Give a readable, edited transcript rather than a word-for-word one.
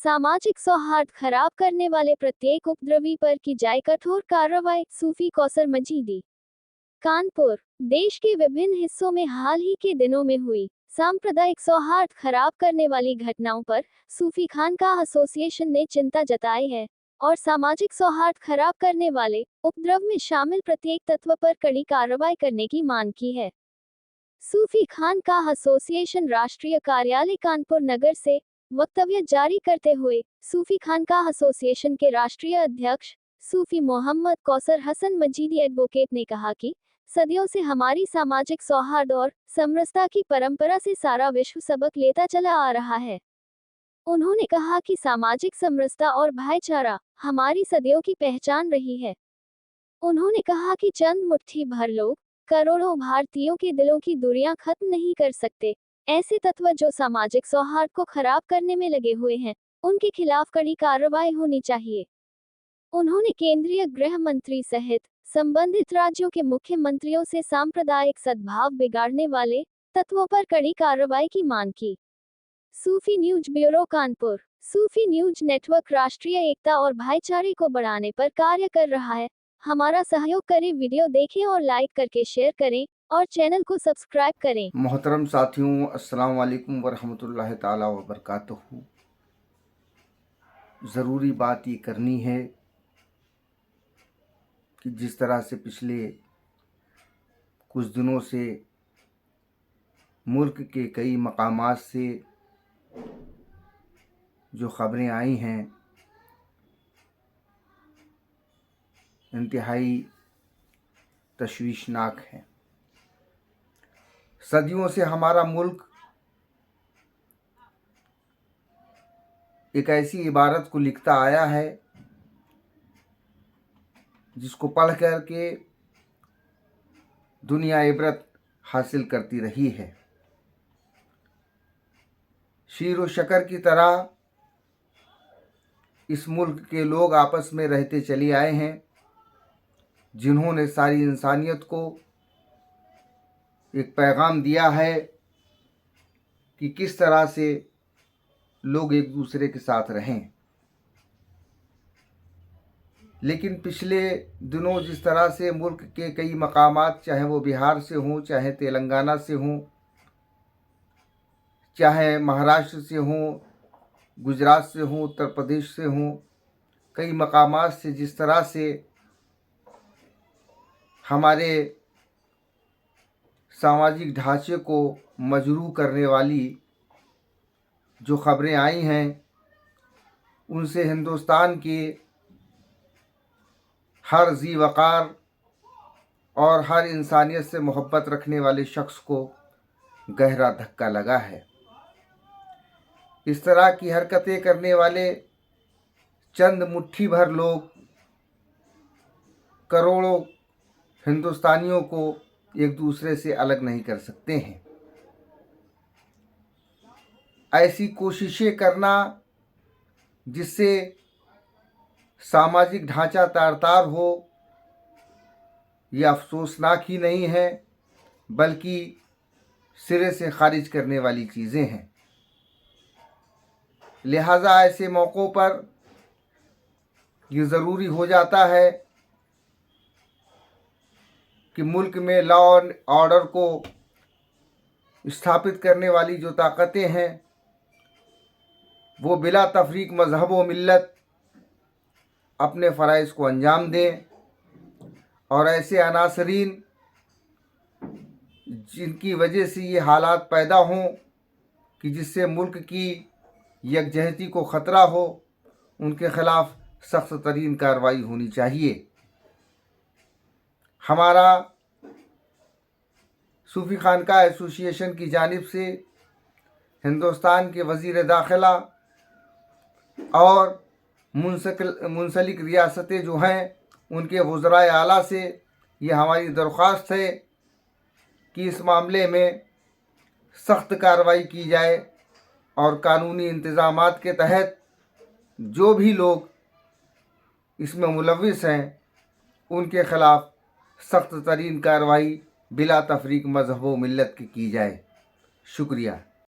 सामाजिक सौहार्द खराब करने वाले प्रत्येक उपद्रवी पर की जाए कठोर कार्रवाई। सूफी कौसर मजीदी, कानपुर। देश के विभिन्न हिस्सों में हाल ही के दिनों में हुई सांप्रदायिक सौहार्द खराब करने वाली घटनाओं पर सूफी खानकाह एसोसिएशन ने चिंता जताई है और सामाजिक सौहार्द खराब करने वाले उपद्रव में शामिल प्रत्येक तत्व पर कड़ी कार्रवाई करने की मांग की है। सूफी खानकाह एसोसिएशन राष्ट्रीय कार्यालय कानपुर नगर से वक्तव्य जारी करते हुए सूफी खानकाह एसोसिएशन के राष्ट्रीय अध्यक्ष सूफी मोहम्मद कौसर हसन मजीदी एडवोकेट ने कहा कि सदियों से हमारी सामाजिक सौहार्द और समरसता की परंपरा से सारा विश्व सबक लेता चला आ रहा है। उन्होंने कहा कि सामाजिक समरसता और भाईचारा हमारी सदियों की पहचान रही है। उन्होंने कहा कि चंद मुट्ठी भर लोग करोड़ों भारतीयों के दिलों की दूरियां खत्म नहीं कर सकते। ऐसे तत्व जो सामाजिक सौहार्द को खराब करने में लगे हुए हैं, उनके खिलाफ कड़ी कार्रवाई होनी चाहिए। उन्होंने केंद्रीय गृह मंत्री सहित संबंधित राज्यों के मुख्यमंत्रियों से सांप्रदायिक सद्भाव बिगाड़ने वाले तत्वों पर कड़ी कार्रवाई की मांग की। सूफी न्यूज ब्यूरो कानपुर। सूफी न्यूज नेटवर्क राष्ट्रीय एकता और भाईचारे को बढ़ाने पर कार्य कर रहा है। हमारा सहयोग करें, वीडियो देखें और लाइक करके शेयर करें और चैनल को सब्सक्राइब करें। मोहतरम साथियों, अस्सलाम वालेकुम वरहमतुल्लाहि ताला वबरकातुहू। ज़रूरी बात ये करनी है कि जिस तरह से पिछले कुछ दिनों से मुल्क के कई मकामात से जो ख़बरें आई हैं, इंतहाई तशवीशनाक हैं। सदियों से हमारा मुल्क एक ऐसी इबारत को लिखता आया है जिसको पढ़ कर के दुनिया इबरत हासिल करती रही है। शीर व शकर की तरह इस मुल्क के लोग आपस में रहते चले आए हैं, जिन्होंने सारी इंसानियत को एक पैगाम दिया है कि किस तरह से लोग एक दूसरे के साथ रहें। लेकिन पिछले दिनों जिस तरह से मुल्क के कई मकामात, चाहे वो बिहार से हों, चाहे तेलंगाना से हों, चाहे महाराष्ट्र से हों, गुजरात से हों, उत्तर प्रदेश से हों, कई मकामात से जिस तरह से हमारे सामाजिक ढांचे को मजरूह करने वाली जो ख़बरें आई हैं, उनसे हिंदुस्तान के हर ज़ी वक़ार और हर इंसानियत से मोहब्बत रखने वाले शख्स को गहरा धक्का लगा है। इस तरह की हरकतें करने वाले चंद मुट्ठी भर लोग करोड़ों हिंदुस्तानियों को एक दूसरे से अलग नहीं कर सकते हैं। ऐसी कोशिशें करना जिससे सामाजिक ढांचा तार-तार हो, यह अफसोसनाक ही नहीं है, बल्कि सिरे से खारिज करने वाली चीज़ें हैं। लिहाजा ऐसे मौक़ों पर ये ज़रूरी हो जाता है कि मुल्क में लॉ एंड ऑर्डर को स्थापित करने वाली जो ताकतें हैं, वो बिला तफरीक मज़हब व मिल्लत अपने फ़राइज़ को अंजाम दें और ऐसे अनासरीन जिनकी वजह से ये हालात पैदा हों कि जिससे मुल्क की यकजहती को ख़तरा हो, उनके ख़िलाफ़ सख्त तरीन कार्रवाई होनी चाहिए। हमारा सूफी खानकाह एसोसिएशन की जानिब से हिंदुस्तान के वज़ीर दाखिला और मुंसलिक रियासतें जो हैं, उनके वज़राए आला से ये हमारी दरख्वास्त है कि इस मामले में सख्त कार्रवाई की जाए और कानूनी इंतज़ामात के तहत जो भी लोग इसमें मुलव्विस हैं, उनके ख़िलाफ़ सख्त तरीन कार्रवाई बिला तफरीक मज़हब व मिल्लत की जाए। शुक्रिया।